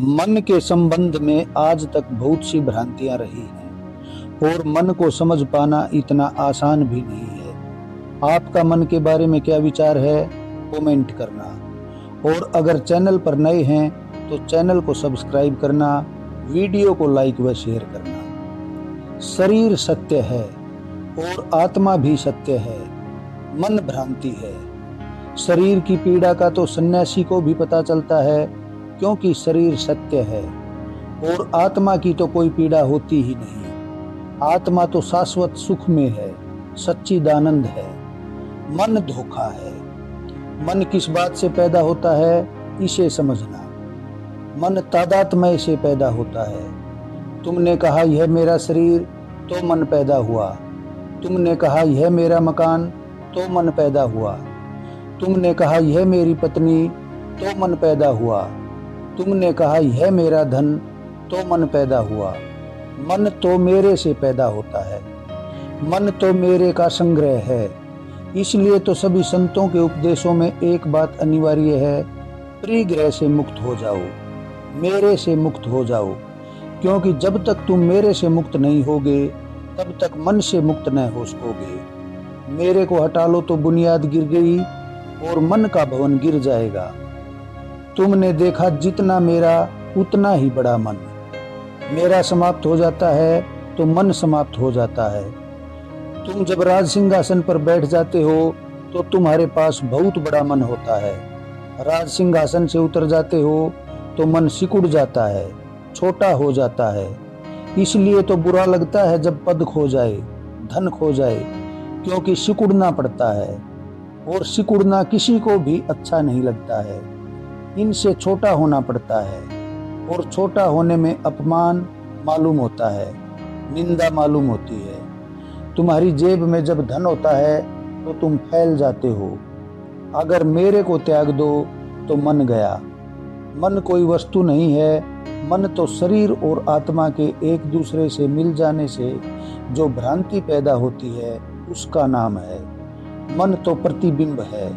मन के संबंध में आज तक बहुत सी भ्रांतियां रही हैं और मन को समझ पाना इतना आसान भी नहीं है। आपका मन के बारे में क्या विचार है, कमेंट करना। और अगर चैनल पर नए हैं तो चैनल को सब्सक्राइब करना, वीडियो को लाइक व शेयर करना। शरीर सत्य है और आत्मा भी सत्य है, मन भ्रांति है। शरीर की पीड़ा का तो सन्यासी को भी पता चलता है, क्योंकि शरीर सत्य है। और आत्मा की तो कोई पीड़ा होती ही नहीं। आत्मा तो शाश्वत सुख में है, सच्चिदानंद है। मन धोखा है। मन किस बात से पैदा होता है, इसे समझना। मन तादात्म्य से पैदा होता है। तुमने कहा यह मेरा शरीर, तो मन पैदा हुआ। तुमने कहा यह मेरा मकान, तो मन पैदा हुआ। तुमने कहा यह मेरी पत्नी, तो मन पैदा हुआ। तुमने कहा यह मेरा धन, तो मन पैदा हुआ। मन तो मेरे से पैदा होता है। मन तो मेरे का संग्रह है। इसलिए तो सभी संतों के उपदेशों में एक बात अनिवार्य है, परिग्रह से मुक्त हो जाओ, मेरे से मुक्त हो जाओ। क्योंकि जब तक तुम मेरे से मुक्त नहीं होगे, तब तक मन से मुक्त न हो सकोगे। मेरे को हटा लो तो बुनियाद गिर गई और मन का भवन गिर जाएगा। तुमने देखा जितना मेरा उतना ही बड़ा मन। मेरा समाप्त हो जाता है तो मन समाप्त हो जाता है। तुम जब राज सिंहासन पर बैठ जाते हो तो तुम्हारे पास बहुत बड़ा मन होता है। राज सिंहासन से उतर जाते हो तो मन सिकुड़ जाता है, छोटा हो जाता है। इसलिए तो बुरा लगता है जब पद खो जाए, धन खो जाए, क्योंकि सिकुड़ना पड़ता है। और सिकुड़ना किसी को भी अच्छा नहीं लगता है। इनसे छोटा होना पड़ता है और छोटा होने में अपमान मालूम होता है, निंदा मालूम होती है। तुम्हारी जेब में जब धन होता है तो तुम फैल जाते हो। अगर मेरे को त्याग दो तो मन गया। मन कोई वस्तु नहीं है। मन तो शरीर और आत्मा के एक दूसरे से मिल जाने से जो भ्रांति पैदा होती है, उसका नाम है। मन तो प्रतिबिंब है।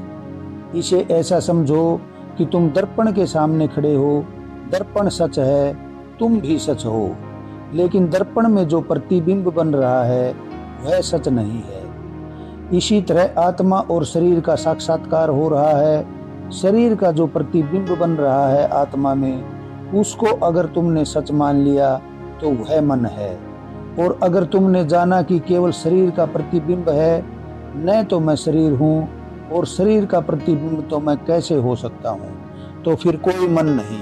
इसे ऐसा समझो कि तुम दर्पण के सामने खड़े हो। दर्पण सच है, तुम भी सच हो। लेकिन दर्पण में जो प्रतिबिंब बन रहा है वह सच नहीं है। इसी तरह आत्मा और शरीर का साक्षात्कार हो रहा है। शरीर का जो प्रतिबिंब बन रहा है आत्मा में, उसको अगर तुमने सच मान लिया तो वह मन है। और अगर तुमने जाना कि केवल शरीर का प्रतिबिंब है, न तो मैं शरीर हूँ और शरीर का प्रतिबिंब तो मैं कैसे हो सकता हूँ, तो फिर कोई मन नहीं।